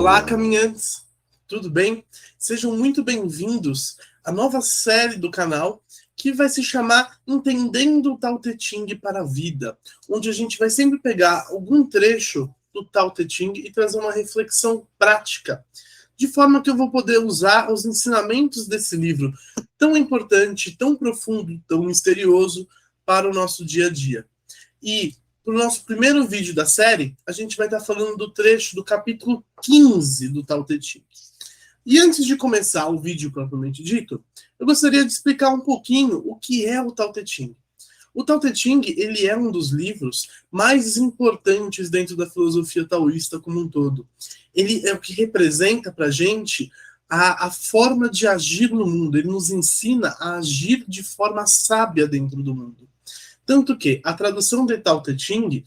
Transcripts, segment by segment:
Olá, caminhantes! Tudo bem? Sejam muito bem-vindos à nova série do canal que vai se chamar Entendendo o Tao Te Ching para a Vida, onde a gente vai sempre pegar algum trecho do Tao Te Ching e trazer uma reflexão prática, de forma que eu vou poder usar os ensinamentos desse livro tão importante, tão profundo, tão misterioso para o nosso dia a dia. E para o nosso primeiro vídeo da série, a gente vai estar falando do trecho do capítulo 15 do Tao Te Ching. E antes de começar o vídeo propriamente dito, eu gostaria de explicar um pouquinho o que é o Tao Te Ching. O Tao Te Ching, ele é um dos livros mais importantes dentro da filosofia taoísta como um todo. Ele é o que representa para a gente a forma de agir no mundo. Ele nos ensina a agir de forma sábia dentro do mundo. Tanto que a tradução de Tao Te Ching,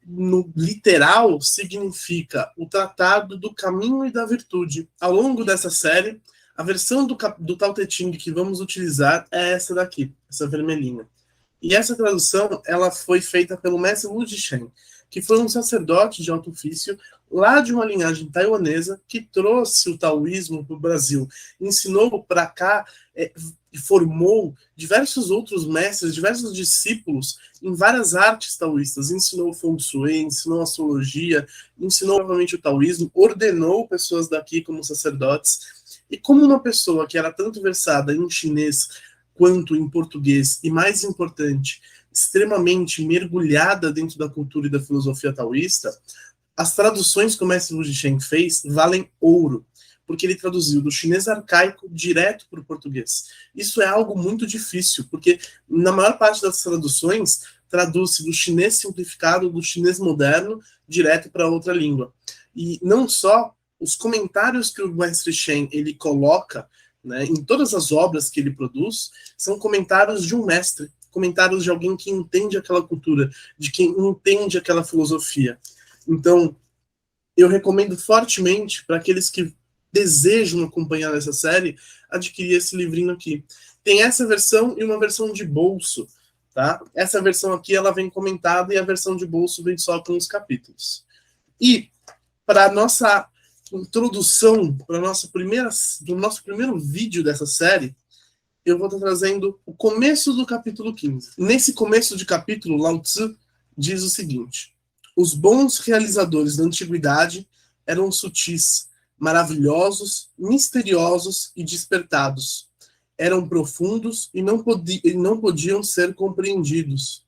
no literal, significa o tratado do caminho e da virtude. Ao longo dessa série, a versão do Tao Te Ching que vamos utilizar é essa daqui, essa vermelhinha. E essa tradução ela foi feita pelo mestre Wu Zhishen, que foi um sacerdote de alto ofício lá de uma linhagem taiwanesa que trouxe o taoísmo para o Brasil, ensinou para cá e formou diversos outros mestres, diversos discípulos em várias artes taoístas, ensinou Feng Shui, ensinou astrologia, ensinou novamente o taoísmo, ordenou pessoas daqui como sacerdotes, e como uma pessoa que era tanto versada em chinês quanto em português, e mais importante, extremamente mergulhada dentro da cultura e da filosofia taoísta, as traduções que o mestre Wu Zhishen fez valem ouro, porque ele traduziu do chinês arcaico direto para o português. Isso é algo muito difícil, porque na maior parte das traduções traduz-se do chinês simplificado, do chinês moderno, direto para outra língua. E não só os comentários que o mestre Shen ele coloca, né, em todas as obras que ele produz, são comentários de um mestre, comentários de alguém que entende aquela cultura, de quem entende aquela filosofia. Então, eu recomendo fortemente para aqueles que desejam acompanhar essa série, adquirir esse livrinho aqui. Tem essa versão e uma versão de bolso, tá? Essa versão aqui, ela vem comentada e a versão de bolso vem só com os capítulos. E, para a nossa introdução, para o nosso primeiro vídeo dessa série, eu vou estar trazendo o começo do capítulo 15. Nesse começo de capítulo, Lao Tzu diz o seguinte: os bons realizadores da antiguidade eram sutis, maravilhosos, misteriosos e despertados. Eram profundos e não podiam ser compreendidos.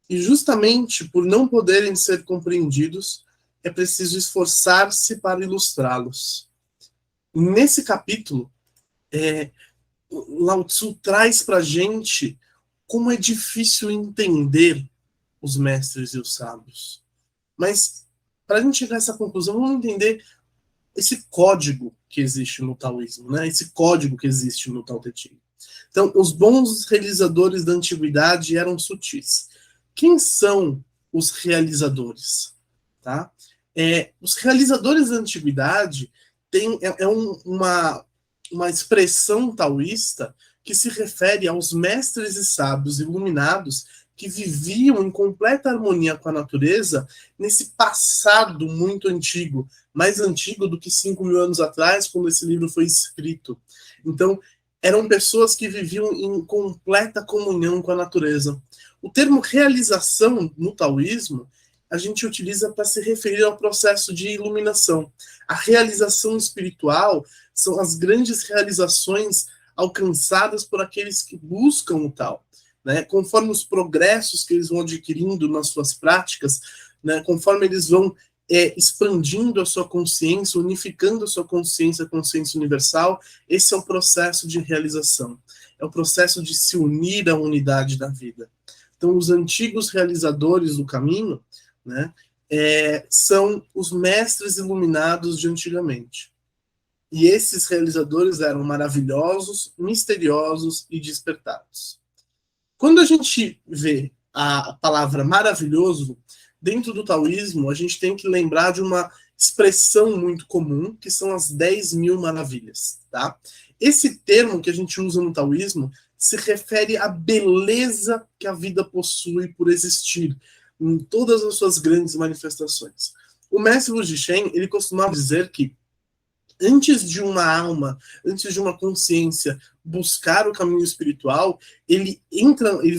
E justamente por não poderem ser compreendidos, é preciso esforçar-se para ilustrá-los. Nesse capítulo, Lao Tzu traz para a gente como é difícil entender os mestres e os sábios. Mas, para a gente chegar a essa conclusão, vamos entender esse código que existe no taoísmo, né? Esse código que existe no Tao Te Ching. Então, os bons realizadores da antiguidade eram sutis. Quem são os realizadores? Tá? Os realizadores da antiguidade uma expressão taoísta que se refere aos mestres e sábios iluminados que viviam em completa harmonia com a natureza nesse passado muito antigo, mais antigo do que 5.000 anos atrás, quando esse livro foi escrito. Então, eram pessoas que viviam em completa comunhão com a natureza. O termo realização no taoísmo a gente utiliza para se referir ao processo de iluminação. A realização espiritual são as grandes realizações alcançadas por aqueles que buscam o Tao. Né? Conforme os progressos que eles vão adquirindo nas suas práticas, né? Conforme eles vão expandindo a sua consciência, unificando a sua consciência universal, esse é o processo de realização. É o processo de se unir à unidade da vida. Então, os antigos realizadores do caminho, né, são os mestres iluminados de antigamente. E esses realizadores eram maravilhosos, misteriosos e despertados. Quando a gente vê a palavra maravilhoso, dentro do taoísmo, a gente tem que lembrar de uma expressão muito comum, que são as 10.000 maravilhas. Tá? Esse termo que a gente usa no taoísmo se refere à beleza que a vida possui por existir, em todas as suas grandes manifestações. O mestre Wu Zhishen, ele costumava dizer que antes de uma alma, antes de uma consciência buscar o caminho espiritual, ele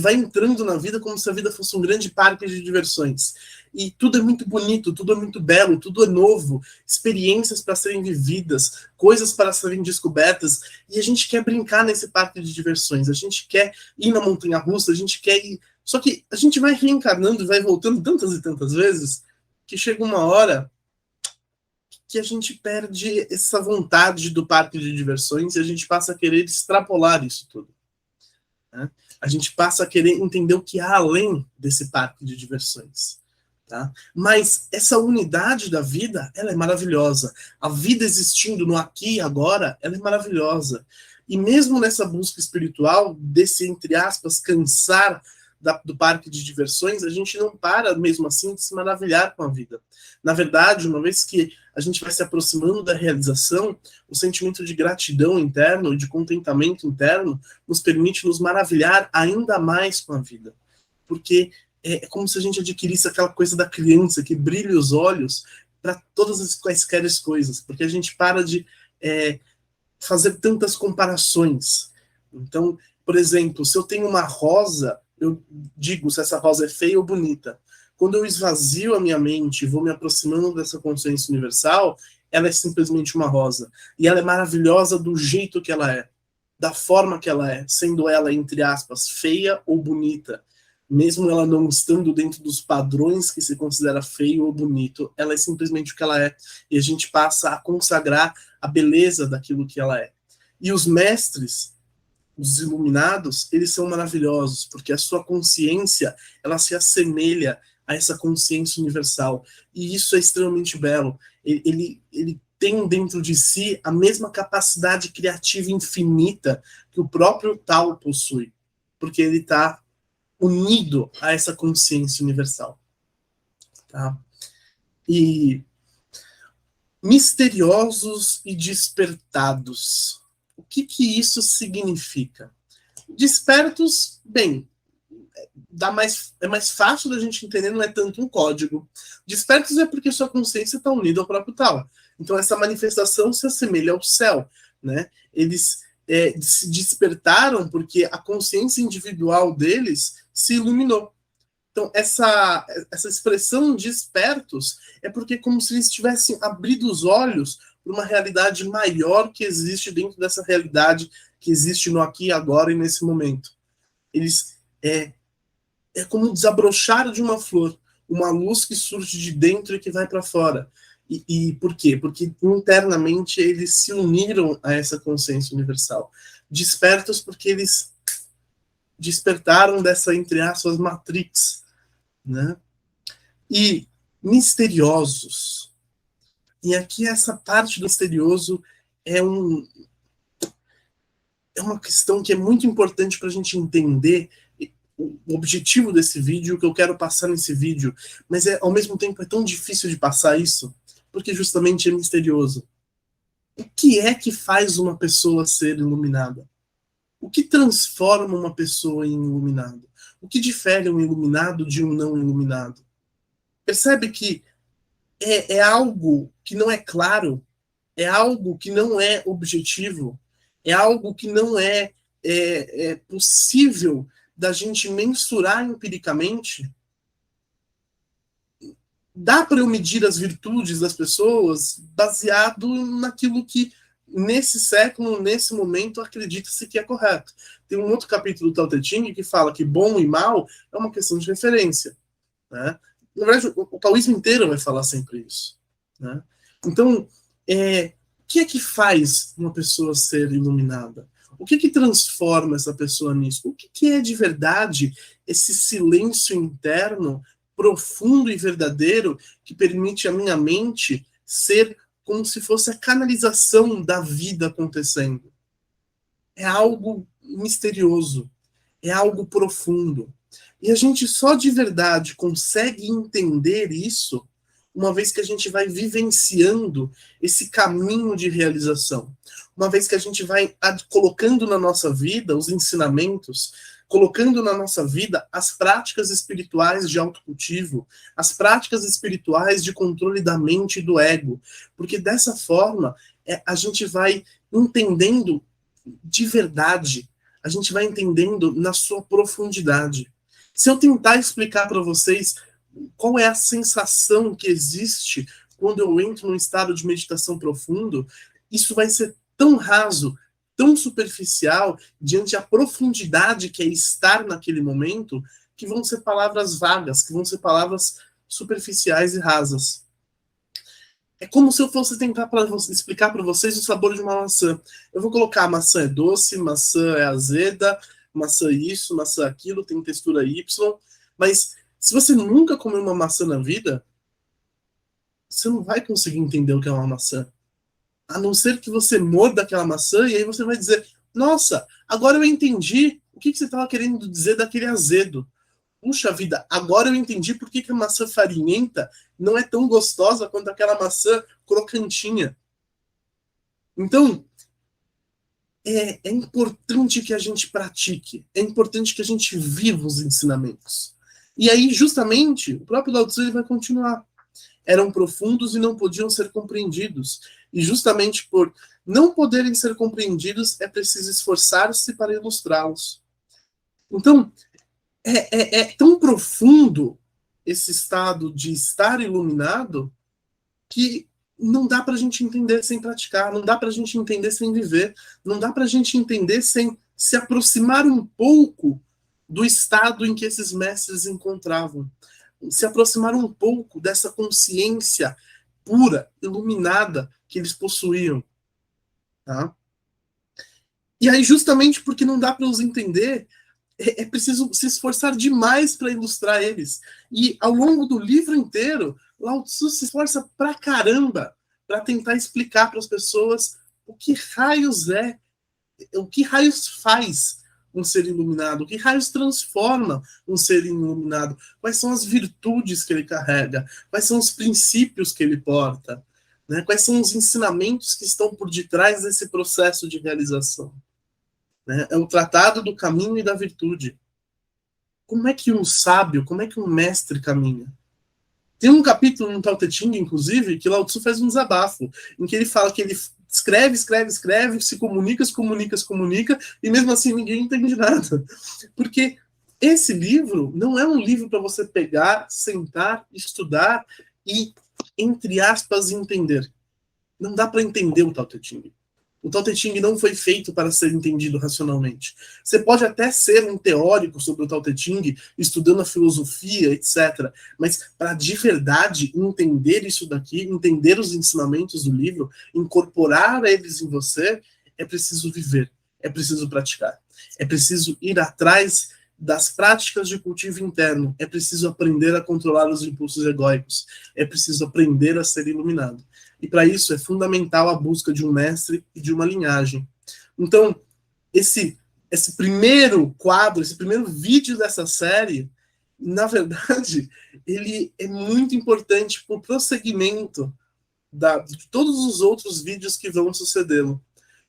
vai entrando na vida como se a vida fosse um grande parque de diversões. E tudo é muito bonito, tudo é muito belo, tudo é novo, experiências para serem vividas, coisas para serem descobertas, e a gente quer brincar nesse parque de diversões, a gente quer ir na montanha-russa, a gente quer ir... Só que a gente vai reencarnando e vai voltando tantas e tantas vezes, que chega uma hora que a gente perde essa vontade do parque de diversões e a gente passa a querer extrapolar isso tudo. Né? A gente passa a querer entender o que há além desse parque de diversões. Tá? Mas essa unidade da vida, ela é maravilhosa. A vida existindo no aqui e agora, ela é maravilhosa. E mesmo nessa busca espiritual, desse, entre aspas, cansar do parque de diversões, a gente não para mesmo assim de se maravilhar com a vida. Na verdade, uma vez que a gente vai se aproximando da realização, o sentimento de gratidão interno, de contentamento interno, nos permite nos maravilhar ainda mais com a vida. Porque é como se a gente adquirisse aquela coisa da criança que brilha os olhos para todas as quaisquer coisas, porque a gente para de fazer tantas comparações. Então, por exemplo, se eu tenho uma rosa, eu digo se essa rosa é feia ou bonita. Quando eu esvazio a minha mente e vou me aproximando dessa consciência universal, ela é simplesmente uma rosa. E ela é maravilhosa do jeito que ela é, da forma que ela é, sendo ela, entre aspas, feia ou bonita. Mesmo ela não estando dentro dos padrões que se considera feio ou bonito, ela é simplesmente o que ela é. E a gente passa a consagrar a beleza daquilo que ela é. E os mestres, os iluminados, eles são maravilhosos, porque a sua consciência, ela se assemelha a essa consciência universal. E isso é extremamente belo. Ele tem dentro de si a mesma capacidade criativa infinita que o próprio Tao possui, porque ele está unido a essa consciência universal. Tá? E misteriosos e despertados. O que isso significa? Despertos, bem, é mais fácil da gente entender, não é tanto um código. Despertos é porque sua consciência está unida ao próprio tal. Então essa manifestação se assemelha ao céu, né? Eles se despertaram porque a consciência individual deles se iluminou. Então essa expressão despertos é porque é como se eles tivessem abrido os olhos para uma realidade maior que existe dentro dessa realidade que existe no aqui e agora e nesse momento. Eles é como desabrochar de uma flor, uma luz que surge de dentro e que vai para fora. E por quê? Porque internamente eles se uniram a essa consciência universal. Despertos porque eles despertaram dessa, entre aspas, matrix, né? E misteriosos. E aqui essa parte do misterioso é uma questão que é muito importante para a gente entender o objetivo desse vídeo, o que eu quero passar nesse vídeo, mas ao mesmo tempo é tão difícil de passar isso, porque justamente é misterioso. O que é que faz uma pessoa ser iluminada? O que transforma uma pessoa em iluminado? O que difere um iluminado de um não iluminado? Percebe que é algo que não é claro, é algo que não é objetivo, é algo que não é possível da gente mensurar empiricamente. Dá para eu medir as virtudes das pessoas baseado naquilo que nesse século, nesse momento, acredita-se que é correto. Tem um outro capítulo do Tao Te Ching que fala que bom e mal é uma questão de referência. Né? Na verdade, o taoísmo inteiro vai falar sempre isso. Né? Então, o que é que faz uma pessoa ser iluminada? O que transforma essa pessoa nisso? O que é de verdade esse silêncio interno profundo e verdadeiro que permite a minha mente ser como se fosse a canalização da vida acontecendo? É algo misterioso, é algo profundo. E a gente só de verdade consegue entender isso uma vez que a gente vai vivenciando esse caminho de realização, uma vez que a gente vai colocando na nossa vida os ensinamentos, colocando na nossa vida as práticas espirituais de autocultivo, as práticas espirituais de controle da mente e do ego, porque dessa forma a gente vai entendendo de verdade, a gente vai entendendo na sua profundidade. Se eu tentar explicar para vocês qual é a sensação que existe quando eu entro num estado de meditação profundo, isso vai ser tão raso, tão superficial, diante da profundidade que é estar naquele momento, que vão ser palavras vagas, que vão ser palavras superficiais e rasas. É como se eu fosse tentar explicar para vocês o sabor de uma maçã. Eu vou colocar maçã é doce, maçã é azeda, maçã isso, maçã aquilo, tem textura Y, mas se você nunca comeu uma maçã na vida, você não vai conseguir entender o que é uma maçã. A não ser que você morda aquela maçã e aí você vai dizer, nossa, agora eu entendi o que você estava querendo dizer daquele azedo. Puxa vida, agora eu entendi por que a maçã farinhenta não é tão gostosa quanto aquela maçã crocantinha. Então, é importante que a gente pratique, é importante que a gente viva os ensinamentos. E aí, justamente, o próprio Lao Tzu ele vai continuar. Eram profundos e não podiam ser compreendidos. E justamente por não poderem ser compreendidos, é preciso esforçar-se para ilustrá-los. Então, é tão profundo esse estado de estar iluminado que não dá para a gente entender sem praticar, não dá para a gente entender sem viver, não dá para a gente entender sem se aproximar um pouco do estado em que esses mestres encontravam, se aproximar um pouco dessa consciência pura, iluminada que eles possuíam. Tá? E aí, justamente porque não dá para os entender, é preciso se esforçar demais para ilustrar eles. E ao longo do livro inteiro, Lao Tzu se esforça pra caramba para tentar explicar para as pessoas o que raios é, o que raios faz um ser iluminado, o que raios transforma um ser iluminado, quais são as virtudes que ele carrega, quais são os princípios que ele porta, né? Quais são os ensinamentos que estão por detrás desse processo de realização. Né? É o tratado do caminho e da virtude. Como é que um sábio, como é que um mestre caminha? Tem um capítulo no Tao Te Ching, inclusive, que Lao Tzu faz um desabafo, em que ele fala que ele escreve, se comunica, e mesmo assim ninguém entende nada. Porque esse livro não é um livro para você pegar, sentar, estudar e, entre aspas, entender. Não dá para entender o Tao Te Ching. O Tao Te Ching não foi feito para ser entendido racionalmente. Você pode até ser um teórico sobre o Tao Te Ching, estudando a filosofia, etc. Mas para de verdade entender isso daqui, entender os ensinamentos do livro, incorporar eles em você, é preciso viver, é preciso praticar. É preciso ir atrás das práticas de cultivo interno. É preciso aprender a controlar os impulsos egóicos. É preciso aprender a ser iluminado. E para isso é fundamental a busca de um mestre e de uma linhagem. Então, esse primeiro quadro, esse primeiro vídeo dessa série, na verdade, ele é muito importante para o prosseguimento de todos os outros vídeos que vão sucedê-lo.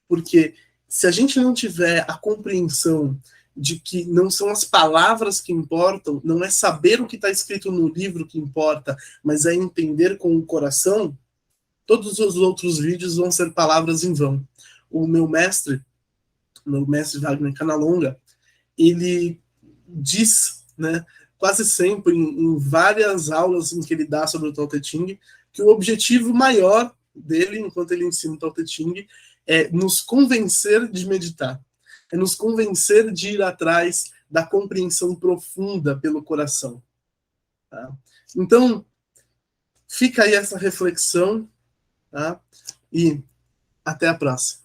Porque se a gente não tiver a compreensão de que não são as palavras que importam, não é saber o que está escrito no livro que importa, mas é entender com o coração, todos os outros vídeos vão ser palavras em vão. O meu mestre Wagner Canalonga, ele diz, né, quase sempre, em várias aulas em que ele dá sobre o Tao Te Ching, que o objetivo maior dele, enquanto ele ensina o Tao Te Ching, é nos convencer de meditar, é nos convencer de ir atrás da compreensão profunda pelo coração. Tá? Então, fica aí essa reflexão, tá? E até a próxima.